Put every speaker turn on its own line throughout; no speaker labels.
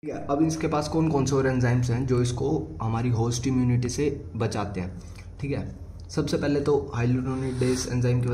ठीक है। अब इसके पास कौन कौन से और एंजाइम्स हैं जो इसको हमारी होस्ट इम्यूनिटी से बचाते हैं। ठीक है, सबसे पहले तो हाइलुरोनिडेज एंजाइम की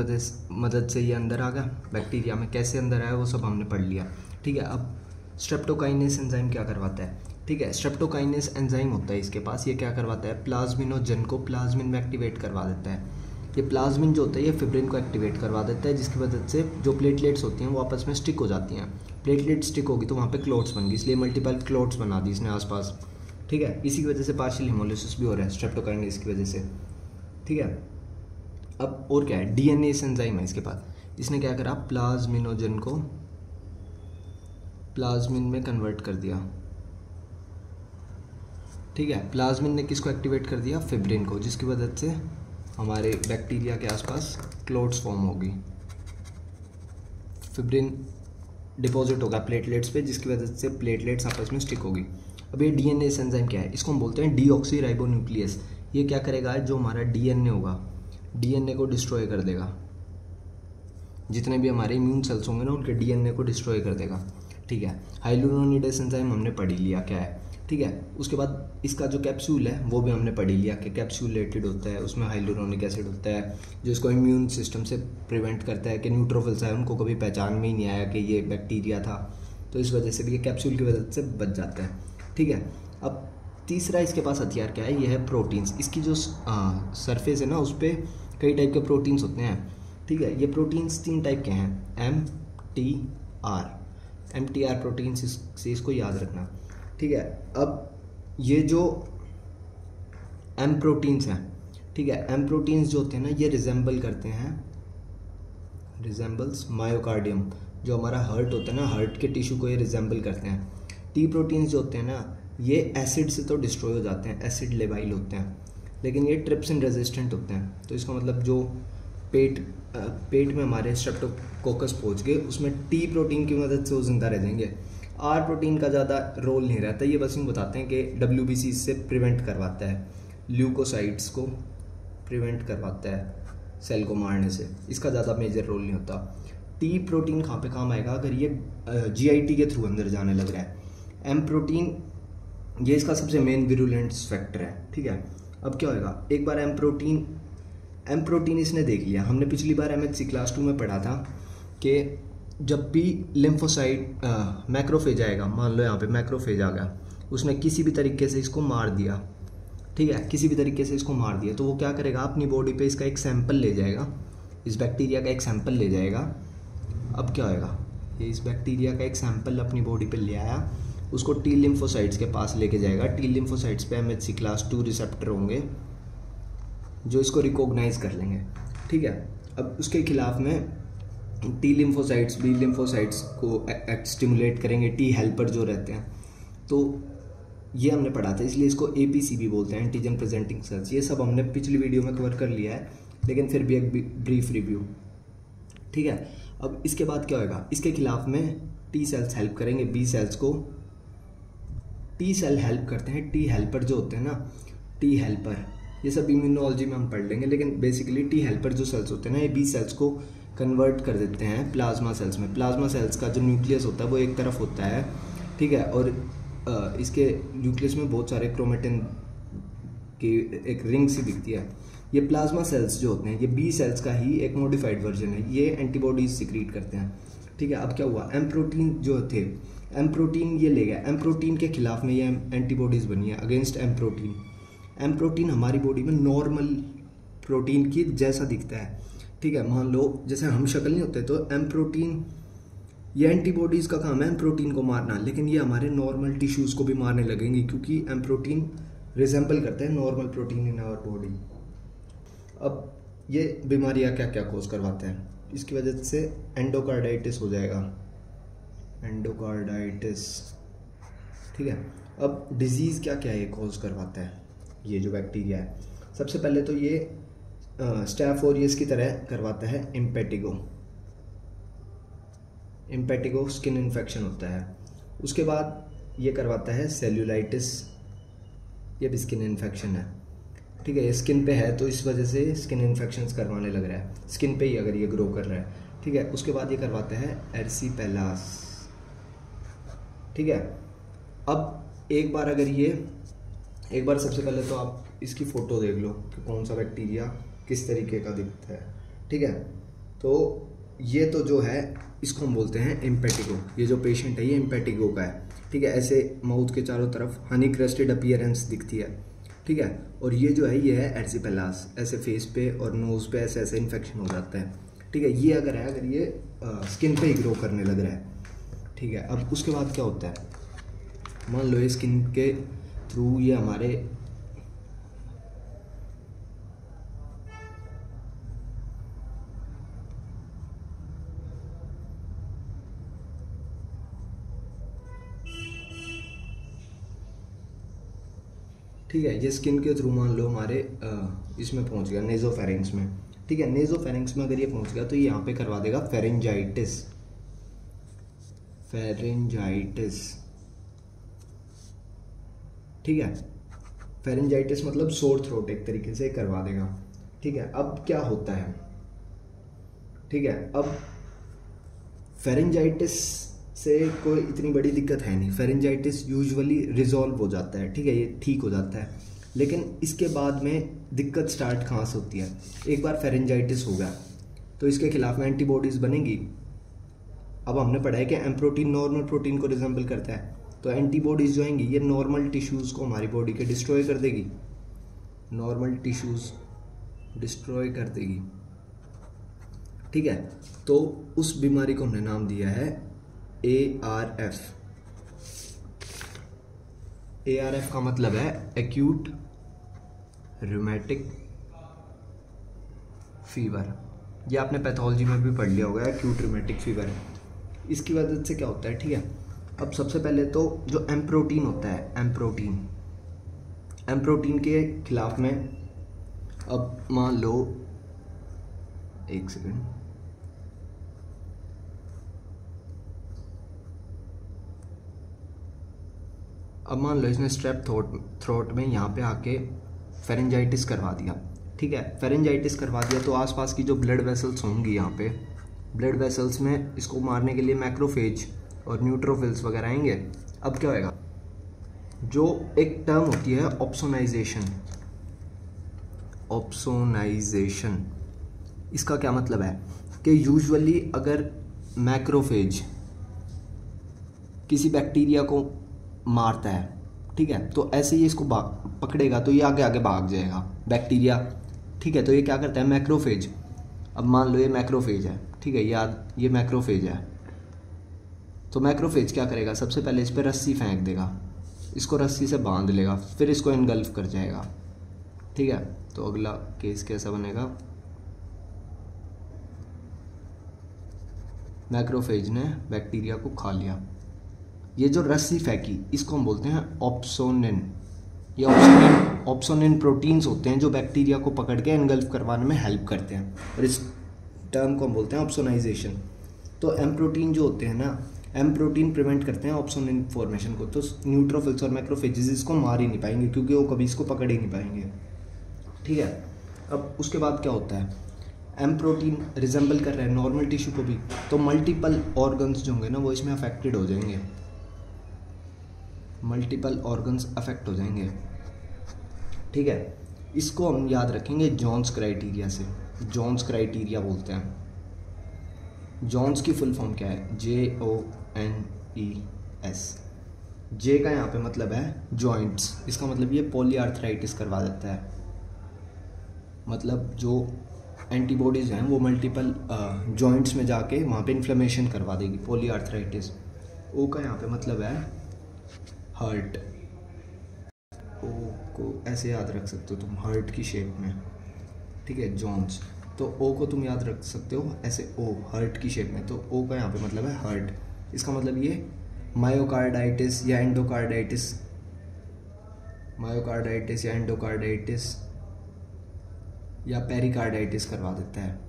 मदद से ये अंदर आ गया बैक्टीरिया में। कैसे अंदर आया वो सब हमने पढ़ लिया। ठीक है, अब स्ट्रेप्टोकाइनेस एंजाइम क्या करवाता है। ठीक है, स्ट्रेप्टोकाइनेस एंजाइम होता है इसके पास, ये क्या करवाता है, प्लाज्मिनोजन को प्लाज्मिन में एक्टिवेट करवा देता है। ये प्लाज्मिन जो होता है ये फिब्रिन को एक्टिवेट करवा देता है, जिसकी वजह से जो प्लेटलेट्स होती हैं वो आपस में स्टिक हो जाती हैं। प्लेटलेट स्टिक होगी तो वहाँ पे क्लोट्स बन गई, इसलिए मल्टीपल क्लोट्स बना दी इसने आसपास। ठीक है, इसी की वजह से पार्शियल हिमोलिसिस भी हो रहा है स्ट्रेप्टोकाइनेस की वजह से। ठीक है, अब और क्या है, डीएनए एंजाइम है इसके पास। इसने क्या करा, प्लाज्मिनोजन को प्लाज्मिन में कन्वर्ट कर दिया। ठीक है, प्लाज्मिन ने किसको एक्टिवेट कर दिया, फिब्रिन को, जिसकी वजह से हमारे बैक्टीरिया के आसपास क्लोट्स फॉर्म होगी। फिब्रिन डिपॉजिट होगा प्लेटलेट्स पे, जिसकी वजह से प्लेटलेट्स आपस में स्टिक होगी। अब ये डीएनए एंजाइम क्या है, इसको हम बोलते हैं डीऑक्सीराइबोन्यूक्लियस। ये क्या करेगा, जो हमारा डीएनए होगा, डीएनए को डिस्ट्रॉय कर देगा। जितने भी हमारे इम्यून सेल्स होंगे ना उनके डीएनए को डिस्ट्रॉय कर देगा। ठीक है, हाइलुरोनिडेज एंजाइम हमने पढ़ ही लिया क्या है। ठीक है, उसके बाद इसका जो कैप्सूल है वो भी हमने पढ़ ही लिया कि कैप्सूलेटेड होता है, उसमें हाइलुरोनिक एसिड होता है जो इसको इम्यून सिस्टम से प्रिवेंट करता है कि न्यूट्रोफिल्स है उनको कभी पहचान में ही नहीं आया कि ये बैक्टीरिया था, तो इस वजह से भी ये कैप्सूल की वजह से बच जाता है। ठीक है, अब तीसरा इसके पास हथियार क्या है, ये है प्रोटीन्स। इसकी जो सरफेस है ना उस पर कई टाइप के प्रोटीन्स होते हैं। ठीक है, ये प्रोटीन्स 3 टाइप के हैं, MTR प्रोटीन्स से इसको याद रखना। ठीक है, अब ये जो एम प्रोटीन्स हैं, ठीक है, एम प्रोटीन्स जो होते हैं ना ये रिजेंबल करते हैं, रिजेंबल्स मायोकार्डियम, जो हमारा हार्ट होता है ना, हार्ट के टिश्यू को ये रिजेंबल करते हैं। टी प्रोटीन्स जो होते हैं ना ये एसिड से तो डिस्ट्रॉय हो जाते हैं, एसिड लेवाइल होते हैं, लेकिन ये ट्रिप्सिन रेजिस्टेंट होते हैं। तो इसका मतलब जो पेट में हमारे स्ट्रेप्टोकोकस पहुंच गए उसमें टी प्रोटीन की मदद से वो जिंदा रह जाएंगे। आर प्रोटीन का ज़्यादा रोल नहीं रहता, ये बस यूँ बताते हैं कि WBC से प्रिवेंट करवाता है, ल्यूकोसाइट्स को प्रिवेंट करवाता है सेल को मारने से, इसका ज़्यादा मेजर रोल नहीं होता। टी प्रोटीन कहाँ पे काम आएगा, अगर ये GIT के थ्रू अंदर जाने लग रहा है। एम प्रोटीन ये इसका सबसे मेन विरुलेंट फैक्टर है। ठीक है, अब क्या होएगा, एक बार एम प्रोटीन इसने देख लिया। हमने पिछली बार MHC क्लास 2 में पढ़ा था कि जब भी लिम्फोसाइट मैक्रोफेज आएगा, मान लो यहाँ पे मैक्रोफेज आ गया, उसने किसी भी तरीके से इसको मार दिया। ठीक है, किसी भी तरीके से इसको मार दिया तो वो क्या करेगा, अपनी बॉडी पे इसका एक सैंपल ले जाएगा, इस बैक्टीरिया का एक सैंपल ले जाएगा। अब क्या होएगा, ये इस बैक्टीरिया का एक सैंपल अपनी बॉडी पे ले आया, उसको टी लिम्फोसाइट्स के पास लेके जाएगा। टी लिम्फोसाइट्स पे MHC क्लास 2 रिसेप्टर होंगे जो इसको रिकॉग्नाइज कर लेंगे। ठीक है, अब उसके खिलाफ में टी लिम्फोसाइट्स बी लिम्फोसाइट्स को स्टिमुलेट करेंगे, टी हेल्पर जो रहते हैं। तो ये हमने पढ़ा था, इसलिए इसको APC भी बोलते हैं, एंटीजन प्रेजेंटिंग सेल्स। ये सब हमने पिछली वीडियो में कवर कर लिया है, लेकिन फिर भी एक ब्रीफ रिव्यू। ठीक है, अब इसके बाद क्या होगा, इसके खिलाफ में टी सेल्स हेल्प करेंगे बी सेल्स को। टी सेल हेल्प करते हैं, टी हेल्पर जो होते हैं ना, टी हेल्पर, ये सब इम्यूनोलॉजी में हम पढ़ लेंगे, लेकिन बेसिकली टी हेल्पर जो सेल्स होते हैं ना ये बी सेल्स को कन्वर्ट कर देते हैं प्लाज्मा सेल्स में। प्लाज्मा सेल्स का जो न्यूक्लियस होता है वो एक तरफ होता है। ठीक है, और इसके न्यूक्लियस में बहुत सारे क्रोमेटिन की एक रिंग सी दिखती है। ये प्लाज्मा सेल्स जो होते हैं ये बी सेल्स का ही एक मॉडिफाइड वर्जन है, ये एंटीबॉडीज सिक्रीट करते हैं। ठीक है, अब क्या हुआ, एम प्रोटीन जो थे, एम प्रोटीन ये ले गया, एम प्रोटीन के खिलाफ में ये एंटीबॉडीज बनी है against M protein. M protein हमारी बॉडी में नॉर्मल प्रोटीन की जैसा दिखता है। ठीक है, मान लो जैसे हम शक्ल नहीं होते, तो एम प्रोटीन ये एंटीबॉडीज़ का काम है एम प्रोटीन को मारना, लेकिन ये हमारे नॉर्मल टिश्यूज़ को भी मारने लगेंगे क्योंकि एम प्रोटीन रिजेंबल करते हैं normal protein in our body. अब ये बीमारियाँ क्या क्या कॉज करवाते हैं, इसकी वजह से एंडोकार्डाइटिस हो जाएगा, एंडोकार्डाइटिस। ठीक है, अब डिजीज़ क्या क्या ये कॉज करवाता है, ये जो बैक्टीरिया है, सबसे पहले तो ये स्टैफ ओरियस की तरह करवाता है इम्पेटिगो स्किन इन्फेक्शन होता है। उसके बाद ये करवाता है सेल्यूलाइटिस, ये भी स्किन इन्फेक्शन है। ठीक है, ये स्किन पे है तो इस वजह से स्किन इन्फेक्शंस करवाने लग रहा है, स्किन पे ही अगर ये ग्रो कर रहा है। ठीक है, उसके बाद ये करवाता है एर्सीपेलास। ठीक है, अब एक बार सबसे पहले तो आप इसकी फ़ोटो देख लो कि कौन सा बैक्टीरिया किस तरीके का दिखता है, ठीक है। तो ये तो जो है इसको हम बोलते हैं इम्पेटिगो। ये जो पेशेंट है ये इम्पेटिगो का है, ठीक है। ऐसे माउथ के चारों तरफ हनी क्रस्टेड अपीयरेंस दिखती है, ठीक है। और ये जो है ये है एर्सिपेलास, ऐसे फेस पे और नोज़ पे ऐसे ऐसे इन्फेक्शन हो जाता है, ठीक है। ये अगर ये स्किन पे ही ग्रो करने लग रहा है, ठीक है। अब उसके बाद क्या होता है, मान लो ये स्किन के थ्रू ये हमारे ठीक है, ये स्किन के थ्रू मान लो हमारे इसमें पहुंच गया नेजोफेरिंग्स में, ठीक है। नेजोफेरिंग्स में अगर ये पहुंच गया तो ये यहाँ पे करवा देगा फेरेंजाइटिस, ठीक है। फेरेंजाइटिस मतलब सोर थ्रोट एक तरीके से करवा देगा, ठीक है। अब क्या होता है, ठीक है, अब फेरेंजाइटिस से कोई इतनी बड़ी दिक्कत है नहीं, फेरेंजाइटिस यूजुअली रिजॉल्व हो जाता है, ठीक है, ये ठीक हो जाता है। लेकिन इसके बाद में दिक्कत स्टार्ट कहाँ से होती है, एक बार फेरेंजाइटिस हो गया तो इसके खिलाफ में एंटीबॉडीज़ बनेंगी। अब हमने पढ़ा है कि एम प्रोटीन नॉर्मल प्रोटीन को रिजेंबल करता है, तो एंटीबॉडीज़ जो आएंगी ये नॉर्मल टिश्यूज़ को हमारी बॉडी के डिस्ट्रॉय कर देगी, नॉर्मल टिश्यूज़ डिस्ट्रॉय कर देगी, ठीक है। तो उस बीमारी को हमने नाम दिया है ARF। ARF का मतलब है एक्यूट रूमेटिक फीवर। ये आपने पैथोलॉजी में भी पढ़ लिया होगा, एक्यूट रूमेटिक फीवर है। इसकी वजह से क्या होता है, ठीक है। अब सबसे पहले तो जो एम प्रोटीन होता है, एम प्रोटीन के खिलाफ में, अब मान लो एक सेकंड, अब मान लो इसने स्ट्रेप थ्रोट में यहाँ पे आके फेरेंजाइटिस करवा दिया, ठीक है। फेरेंजाइटिस करवा दिया तो आसपास की जो ब्लड वेसल्स होंगी, यहाँ पे ब्लड वेसल्स में इसको मारने के लिए मैक्रोफेज और न्यूट्रोफिल्स वगैरह आएंगे। अब क्या होएगा, जो एक टर्म होती है ऑप्सोनाइजेशन, इसका क्या मतलब है कि यूजुअली अगर मैक्रोफेज किसी बैक्टीरिया को मारता है, ठीक है, तो ऐसे ही इसको पकड़ेगा तो ये आगे आगे भाग जाएगा बैक्टीरिया, ठीक है। तो ये क्या करता है, मैक्रोफेज, अब मान लो ये मैक्रोफेज है, ठीक है, ये मैक्रोफेज है, तो मैक्रोफेज क्या करेगा, सबसे पहले इस पर रस्सी फेंक देगा, इसको रस्सी से बांध लेगा, फिर इसको एनगल्फ कर जाएगा, ठीक है। तो अगला केस कैसा बनेगा, मैक्रोफेज ने बैक्टीरिया को खा लिया, ये जो रस्सी फेंकी इसको हम बोलते हैं ऑप्सोनिन। ये ऑप्सोनिन प्रोटीन्स होते हैं जो बैक्टीरिया को पकड़ के एनगल्फ करवाने में हेल्प करते हैं, और इस टर्म को हम बोलते हैं ऑप्सोनाइजेशन। तो एम प्रोटीन जो होते हैं ना, एम प्रोटीन प्रिवेंट करते हैं ऑप्सोनिन फॉर्मेशन को, तो न्यूट्रोफिल्स और मैक्रोफेजेस इसको मार ही नहीं पाएंगे क्योंकि वो कभी इसको पकड़ ही नहीं पाएंगे, ठीक है। अब उसके बाद क्या होता है, एम प्रोटीन रिजेंबल कर रहा है नॉर्मल टिश्यू को भी, तो मल्टीपल ऑर्गन्स जो होंगे ना वो इसमें अफेक्टेड हो जाएंगे, मल्टीपल ऑर्गन्स अफेक्ट हो जाएंगे, ठीक है। इसको हम याद रखेंगे जॉन्स क्राइटेरिया से, जॉन्स क्राइटेरिया बोलते हैं। जॉन्स की फुल फॉर्म क्या है, JONES। जे का यहाँ पे मतलब है जॉइंट्स, इसका मतलब ये पॉलीआर्थराइटिस करवा देता है, मतलब जो एंटीबॉडीज हैं वो मल्टीपल जॉइंट्स में जाके वहाँ पे इन्फ्लेमेशन करवा देगी, पॉलीआर्थराइटिस। ओ का यहाँ पे मतलब है हार्ट, ओ को ऐसे याद रख सकते हो तुम हार्ट की शेप में, ठीक है, जॉन्स। तो ओ को तुम याद रख सकते हो ऐसे, ओ हार्ट की शेप में, तो ओ का यहाँ पे मतलब है हार्ट। इसका मतलब ये मायोकार्डाइटिस या एंडोकार्डाइटिस, मायोकार्डाइटिस या एंडोकार्डाइटिस या पेरिकार्डाइटिस करवा देता है।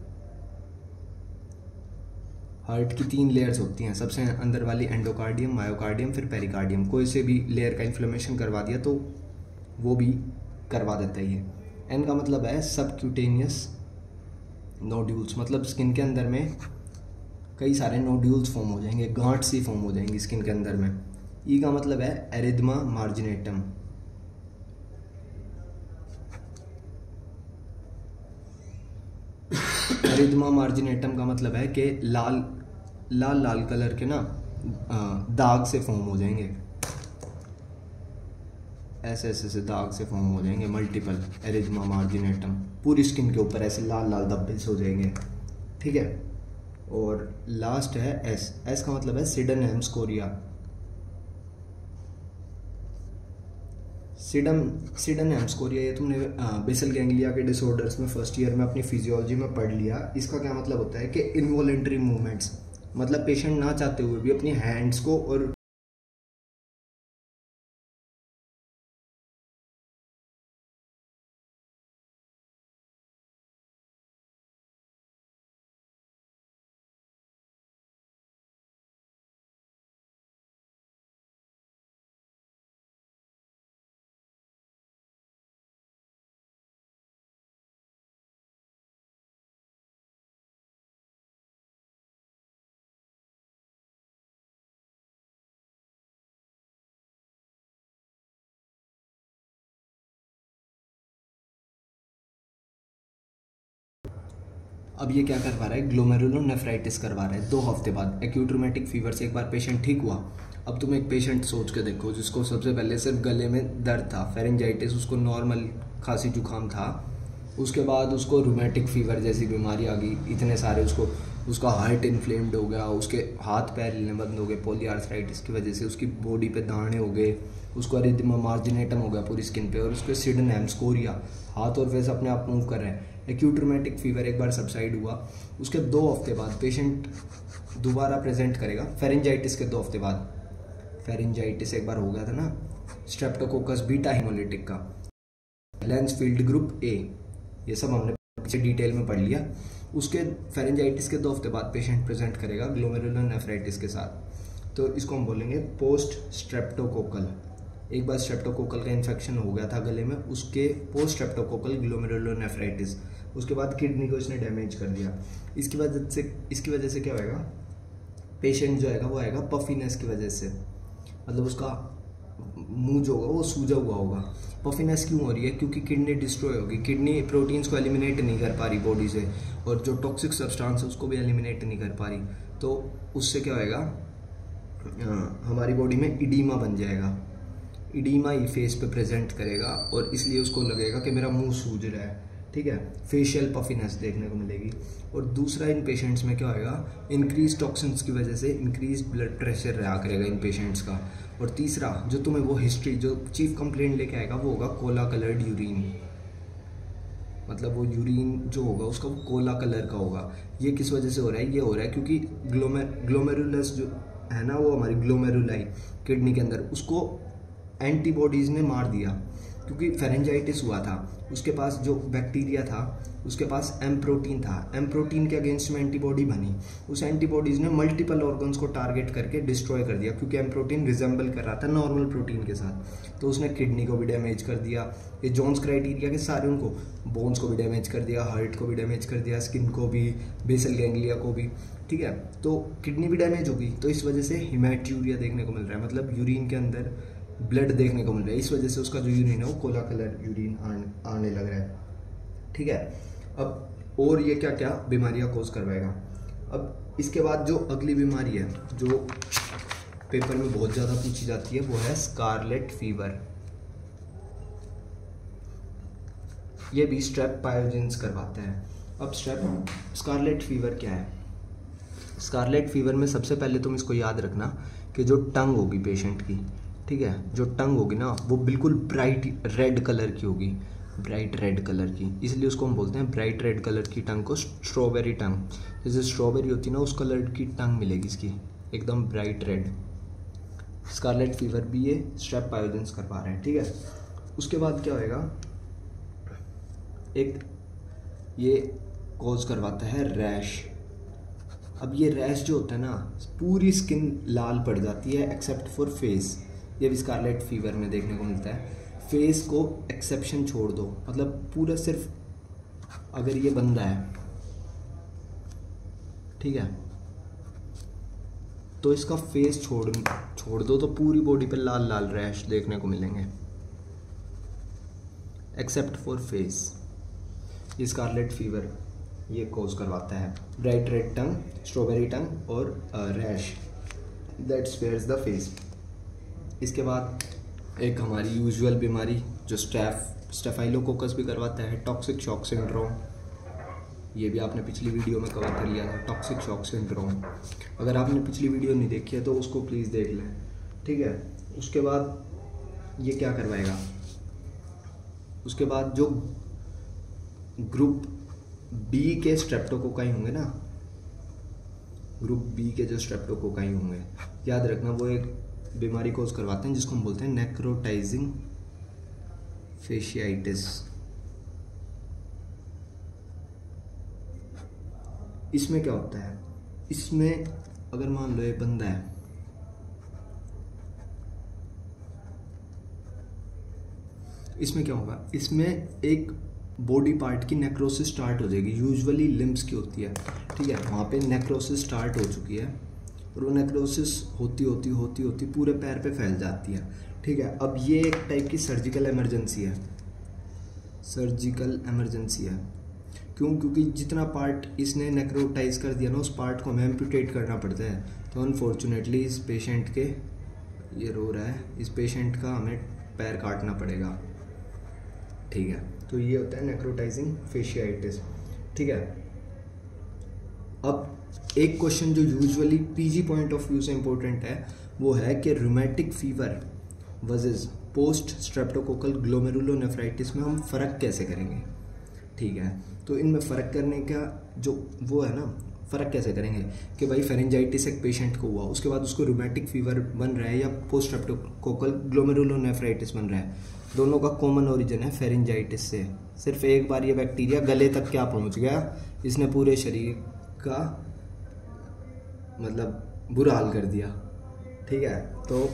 हार्ट की 3 लेयर्स होती हैं, सबसे अंदर वाली एंडोकार्डियम, मायोकार्डियम, फिर पेरिकार्डियम। कोई से भी लेयर का इन्फ्लेमेशन करवा दिया तो वो भी करवा देता है ये। एन का मतलब है सबक्यूटेनियस नोड्यूल्स, मतलब स्किन के अंदर में कई सारे नोड्यूल्स फॉर्म हो जाएंगे, गांठ सी फॉर्म हो जाएंगी स्किन के अंदर में, ई का मतलब है एरिथमा मार्जिनेटम। एरिथमा मार्जिनेटम का मतलब है कि लाल लाल लाल कलर के ना दाग से फॉर्म हो जाएंगे, ऐसे ऐसे से दाग से फॉर्म हो जाएंगे मल्टीपल, एरिथमा मार्जिनेटम। पूरी स्किन के ऊपर ऐसे लाल लाल धब्बे से हो जाएंगे, ठीक है। और लास्ट है एस। एस का मतलब है सिडेनहम स्कोरिया। सिडेनहम स्कोरिया ये तुमने बेसल गैंग्लिया के डिसऑर्डर्स में फर्स्ट ईयर में अपनी फिजियोलॉजी में पढ़ लिया। इसका क्या मतलब होता है कि इनवॉलेंट्री मूवमेंट्स, मतलब पेशेंट ना चाहते हुए भी अपनी हैंड्स को और अब ये क्या करवा रहा है, ग्लोमेरुलोनेफ्राइटिस करवा रहा है 2 हफ्ते बाद एक्यूट रूमेटिक फीवर से। एक बार पेशेंट ठीक हुआ। अब तुम एक पेशेंट सोच के देखो जिसको सबसे पहले सिर्फ गले में दर्द था, फेरेंजाइटिस, उसको नॉर्मल खांसी जुकाम था, उसके बाद उसको रूमेटिक फीवर जैसी बीमारी आ गई, इतने सारे उसका हार्ट इन्फ्लेम्ड हो गया, उसके हाथ पैर हिलने बंद हो गए पॉलीआर्थराइटिस की वजह से, उसकी बॉडी पे दाने हो गए, उसको एरिथमा मार्जिनेटम हो गया पूरी स्किन पे, और उसके सिडेनहम स्कोरिया, हाथ और फेस अपने आप मूव कर रहे हैं। एक्यूट रूमेटिक फीवर एक बार सबसाइड हुआ, उसके 2 हफ्ते बाद पेशेंट दोबारा प्रेजेंट करेगा फेरेंजाइटिस के 2 हफ्ते बाद। फेरेंजाइटिस एक बार हो गया था ना, स्ट्रेप्टोकोकस बीटा हेमोलिटिक का, लैंसफील्ड ग्रुप ए, ये सब हमने पीछे डिटेल में पढ़ लिया। उसके फेरेंजाइटिस के 2 हफ्ते बाद पेशेंट प्रेजेंट करेगा ग्लोमेरुलोनेफ्राइटिस के साथ। तो इसको हम बोलेंगे पोस्ट स्ट्रेप्टोकोकल। एक बार स्ट्रेप्टोकोकल का इन्फेक्शन हो गया था गले में, उसके पोस्ट स्ट्रेप्टोकोकल ग्लोमेरुलोनेफ्राइटिस, उसके बाद किडनी को इसने डैमेज कर दिया। इसकी वजह से क्या होएगा, पेशेंट जो आएगा वो आएगा पफीनेस की वजह से, मतलब उसका मुंह जो होगा वो सूजा हुआ होगा। पफीनेस क्यों हो रही है, क्योंकि किडनी डिस्ट्रॉय होगी, किडनी प्रोटीन्स को एलिमिनेट नहीं कर पा रही बॉडी से, और जो टॉक्सिक सब्सटेंस है उसको भी एलिमिनेट नहीं कर पा रही। तो उससे क्या होएगा, हमारी बॉडी में इडीमा बन जाएगा, इडीमा ही फेस पे प्रेजेंट करेगा, और इसलिए उसको लगेगा कि मेरा मुंह सूज रहा है, ठीक है। फेशियल पफीनेस देखने को मिलेगी। और दूसरा, इन पेशेंट्स में क्या होएगा, इंक्रीज टॉक्सिन्स की वजह से इंक्रीज ब्लड प्रेशर रहा करेगा इन पेशेंट्स का। और तीसरा, जो तुम्हें वो हिस्ट्री, जो चीफ कंप्लेंट लेके आएगा वो होगा कोला कलर्ड यूरिन, मतलब वो यूरिन जो होगा उसका वो कोला कलर का होगा। ये किस वजह से हो रहा है, ये हो रहा है क्योंकि ग्लोमेरुलस जो है ना, वो हमारी ग्लोमेरुलाई किडनी के अंदर, उसको एंटीबॉडीज़ ने मार दिया। क्योंकि फेरेंजाइटिस हुआ था, उसके पास जो बैक्टीरिया था उसके पास एम प्रोटीन था, एम प्रोटीन के अगेंस्ट में एंटीबॉडी बनी, उस एंटीबॉडीज़ ने मल्टीपल ऑर्गन्स को टारगेट करके डिस्ट्रॉय कर दिया, क्योंकि एम प्रोटीन रिजेंबल कर रहा था नॉर्मल प्रोटीन के साथ। तो उसने किडनी को भी डैमेज कर दिया, ये जोन्स क्राइटेरिया के सारे, उनको बोन्स को भी डैमेज कर दिया, हार्ट को भी डैमेज कर दिया, स्किन को भी, बेसल गैंग्लिया को भी, ठीक है। तो किडनी भी डैमेज होगी, तो इस वजह से हिमैट्यूरिया देखने को मिल रहा है, मतलब यूरिन के अंदर ब्लड देखने को मिल रहा है। इस वजह से उसका जो यूरिन है वो कोला कलर यूरिन आने लग रहा है, ठीक है। अब और ये क्या क्या बीमारियां कोज करवाएगा। अब इसके बाद जो अगली बीमारी है जो पेपर में बहुत ज़्यादा पूछी जाती है वो है स्कारलेट फीवर। ये भी स्ट्रेप पायोजेंस करवाता है। अब स्कारलेट फीवर क्या है, स्कारलेट फीवर में सबसे पहले तुम इसको याद रखना कि जो टंग होगी पेशेंट की, ठीक है, जो टंग होगी ना वो बिल्कुल ब्राइट रेड कलर की होगी, ब्राइट रेड कलर की, इसलिए उसको हम बोलते हैं ब्राइट रेड कलर की टंग को स्ट्रॉबेरी टंग। जैसे स्ट्रॉबेरी होती है ना उस कलर की टंग मिलेगी इसकी, एकदम ब्राइट रेड। स्कारलेट फीवर भी ये स्ट्रेप पायोजेंस करवा रहे हैं, ठीक है। उसके बाद क्या होएगा, एक ये कॉज करवाता है रैश। अब ये रैश जो होता है ना, पूरी स्किन लाल पड़ जाती है एक्सेप्ट फॉर फेस, ये भी स्कारलेट फीवर में देखने को मिलता है। फेस को एक्सेप्शन छोड़ दो, मतलब पूरा सिर्फ अगर ये बंदा है, ठीक है, तो इसका फेस छोड़ दो तो पूरी बॉडी पे लाल लाल रैश देखने को मिलेंगे, except for face. Scarlet fever ये कोज करवाता है, bright red tongue, strawberry tongue और rash that spares the face. इसके बाद एक हमारी यूजुअल बीमारी जो स्टेफाइलोकोकस भी करवाता है, टॉक्सिक शॉक सिंड्रोम। ये भी आपने पिछली वीडियो में कवर कर लिया था, टॉक्सिक शॉक सिंड्रोम। अगर आपने पिछली वीडियो नहीं देखी है तो उसको प्लीज़ देख लें, ठीक है। उसके बाद ये क्या करवाएगा, उसके बाद जो ग्रुप बी के स्ट्रेप्टोकोकाई होंगे ना, ग्रुप बी के जो स्ट्रेप्टोकोकाई होंगे, याद रखना वो एक बीमारी कोज करवाते हैं जिसको हम बोलते हैं नेक्रोटाइजिंग फेशियाइटिस। इसमें क्या होता है, इसमें अगर मान लो ये बंदा है, इसमें क्या होगा, इसमें एक बॉडी पार्ट की नेक्रोसिस स्टार्ट हो जाएगी, यूजुअली लिम्स की होती है, ठीक है। वहाँ पे नेक्रोसिस स्टार्ट हो चुकी है और वो नेक्रोसिस होती होती पूरे पैर पे फैल जाती है, ठीक है। अब ये एक टाइप की सर्जिकल इमरजेंसी है, सर्जिकल इमरजेंसी है। क्यों? क्योंकि जितना पार्ट इसने नेक्रोटाइज कर दिया ना, उस पार्ट को हमें एम्पुटेट करना पड़ता है। तो अनफॉर्चुनेटली इस पेशेंट के, ये रो रहा है, इस पेशेंट का हमें पैर काटना पड़ेगा, ठीक है। तो ये होता है नेक्रोटाइजिंग फेशियाइटिस, ठीक है। अब एक क्वेश्चन जो usually PG point of view से इम्पोर्टेंट है वो है कि rheumatic fever versus post streptococcal glomerulonephritis में हम फ़र्क कैसे करेंगे, ठीक है। तो इनमें फ़र्क करने का जो वो है ना, फ़र्क कैसे करेंगे कि भाई फेरेंजाइटिस एक पेशेंट को हुआ, उसके बाद उसको रूमेटिक फीवर बन रहा है या पोस्ट स्ट्रेप्टोकोकल ग्लोमेरुलोनेफ्राइटिस बन रहा है, दोनों का कॉमन ओरिजिन है फेरेंजाइटिस से। सिर्फ एक बार ये बैक्टीरिया गले तक क्या पहुंच गया, इसने पूरे शरीर का मतलब बुरा हाल कर दिया, ठीक है। तो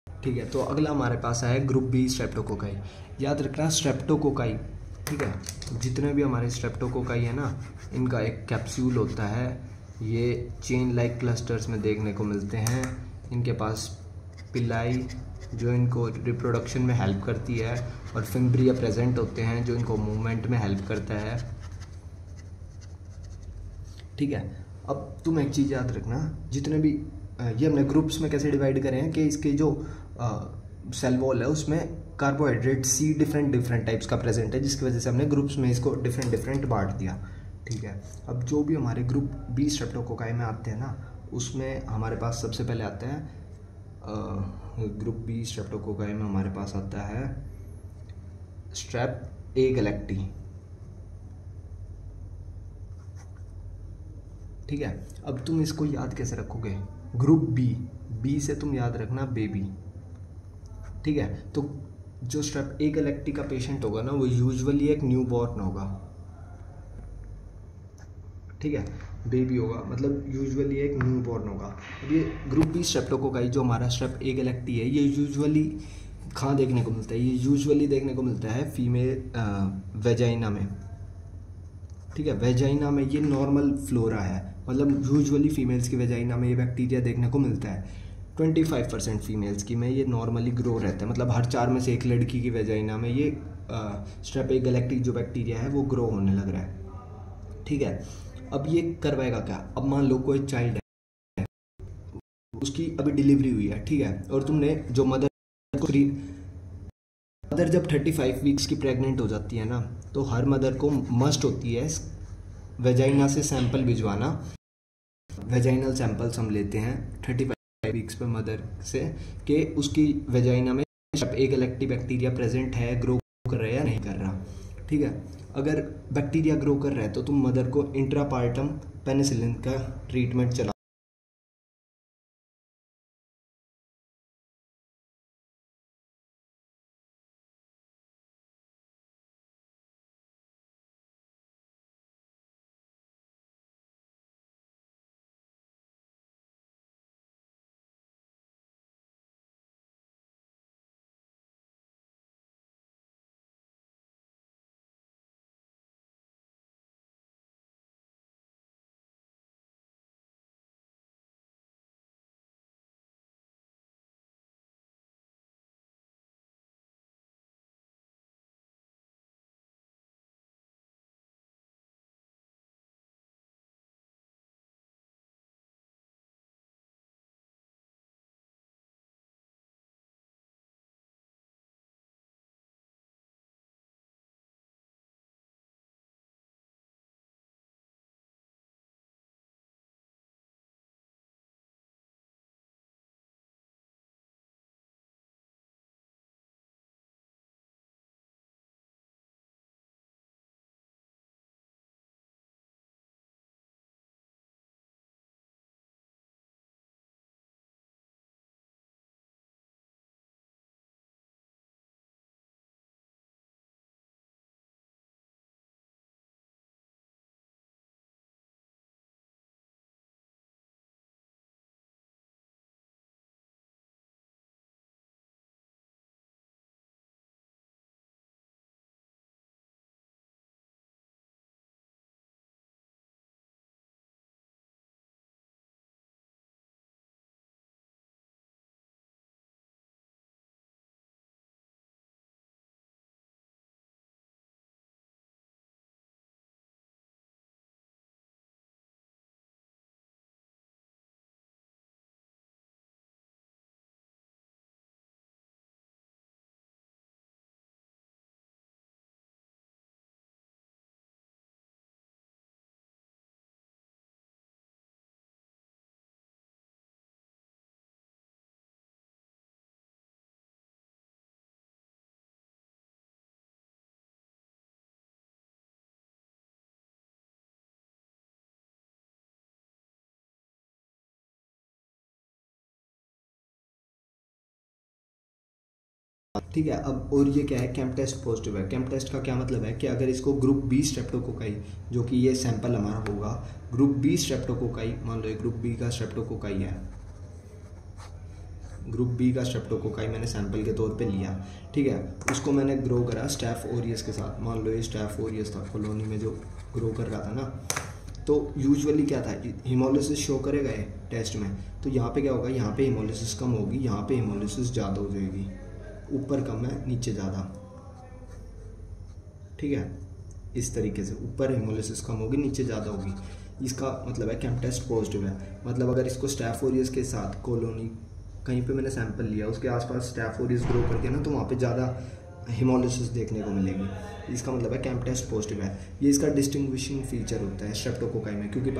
ठीक है, तो अगला हमारे पास है ग्रुप बी स्ट्रेप्टोकोकाई। याद रखना स्ट्रेप्टोकोकाई, ठीक है, जितने भी हमारे स्ट्रेप्टोकोकाई है ना, इनका एक कैप्सूल होता है, ये चेन लाइक क्लस्टर्स में देखने को मिलते हैं। इनके पास पिलाई जो इनको रिप्रोडक्शन में हेल्प करती है और फिम्ब्रिया प्रेजेंट होते हैं जो इनको मूवमेंट में हेल्प करता है, ठीक है। अब तुम एक चीज़ याद रखना, जितने भी ये हमने ग्रुप्स में कैसे डिवाइड करें हैं कि इसके जो सेल वॉल है उसमें कार्बोहाइड्रेट सी डिफरेंट टाइप्स का प्रेजेंट है, जिसकी वजह से हमने ग्रुप्स में इसको डिफरेंट बांट दिया, ठीक है। अब जो भी हमारे ग्रुप बी स्ट्रेप्टोकोकाई में आते हैं ना, उसमें हमारे पास सबसे पहले आता है ग्रुप बी स्ट्रेप्टोकोकाई में हमारे पास आता है स्ट्रेप ए गैलेक्टी, ठीक है। अब तुम इसको याद कैसे रखोगे, ग्रुप बी से तुम याद रखना बेबी, ठीक है। तो जो स्ट्रेप ए गैलेक्टी का पेशेंट होगा ना, वो यूजुअली एक न्यू बॉर्न होगा, ठीक है, बेबी होगा, मतलब यूजुअली एक न्यू बॉर्न होगा। अब ये ग्रुप बी स्ट्रेप्टोकोकाई जो हमारा स्ट्रेप ए गैलेक्टी है, ये यूजुअली कहाँ देखने को मिलता है, ये यूजुअली देखने को मिलता है फीमेल वेजाइना में, ठीक है। वेजाइना में ये नॉर्मल फ्लोरा है, मतलब यूजुअली फीमेल्स की वेजाइना में ये बैक्टीरिया देखने को मिलता है। 25% फीमेल्स की में ये नॉर्मली ग्रो रहता है, मतलब हर 4 में से एक लड़की की वेजाइना में ये स्ट्रेप ए गैलेक्टिक जो बैक्टीरिया है वो ग्रो होने लग रहा है, ठीक है। अब ये करवाएगा क्या, अब मान लो कोई चाइल्ड है, उसकी अभी डिलीवरी हुई है, ठीक है, और तुमने जो मदर जब 35 वीक्स की प्रेग्नेंट हो जाती है ना, तो हर मदर को मस्ट होती है वेजाइना से सैंपल भिजवाना। वेजाइनल सैंपल्स हम लेते हैं 35 वीक्स पे मदर से, कि उसकी वेजाइना में ए गैलेक्टी बैक्टीरिया प्रेजेंट है, ग्रो कर रहा है या नहीं कर रहा, ठीक है। अगर बैक्टीरिया ग्रो कर रहा है तो तुम मदर को इंट्रापार्टम पेनिसिलिन का ट्रीटमेंट चला। ठीक है, अब और ये क्या है, कैंप टेस्ट पॉजिटिव है। कैंप टेस्ट का क्या मतलब है कि अगर इसको ग्रुप बी स्ट्रेप्टोकोकाई, जो कि ये सैंपल हमारा होगा, ग्रुप बी स्ट्रेप्टोकोकाई, मान लो ये ग्रुप बी का स्ट्रेप्टोकोकाई है, ग्रुप बी का स्ट्रेप्टोकोकाई मैंने सैंपल के तौर पे लिया, ठीक है, उसको मैंने ग्रो करा स्टैफ ओरियस के साथ। मान लो ये स्टैफ ओरियस था, कॉलोनी में जो ग्रो कर रहा था ना, तो यूजुअली क्या था, हीमोलिसिस शो करेगा ये टेस्ट में, तो यहाँ पे क्या होगा, यहाँ पे हीमोलिसिस कम होगी, यहाँ पे हीमोलिसिस ज़्यादा हो जाएगी, ऊपर कम है नीचे ज़्यादा, ठीक है, इस तरीके से ऊपर हीमोलिसिस कम होगी नीचे ज़्यादा होगी। इसका मतलब है कैंप टेस्ट पॉजिटिव है। मतलब अगर इसको स्टैफ ओरियस के साथ कॉलोनी कहीं पे मैंने सैंपल लिया, उसके आसपास स्टैफ ओरियस ग्रो कर दिया ना, तो वहाँ पे ज़्यादा हीमोलिसिस देखने को मिलेगी। इसका मतलब है कैंप टेस्ट पॉजिटिव है। ये इसका डिस्टिंग्विशिंग फीचर होता है स्ट्रेप्टोकोकाई में, क्योंकि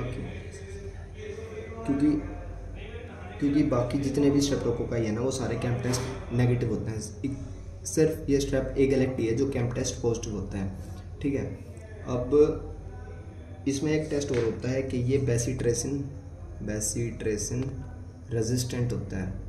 बाकी जितने भी स्ट्रेप्टोकोकाई है ना, वो सारे कैंप टेस्ट नेगेटिव होते हैं। सिर्फ ये स्ट्रेप ए गैलेक्टी है जो कैंप टेस्ट पॉजिटिव होता है, ठीक है। अब इसमें एक टेस्ट और होता है कि ये बेसिट्रेसिन रेजिस्टेंट होता है।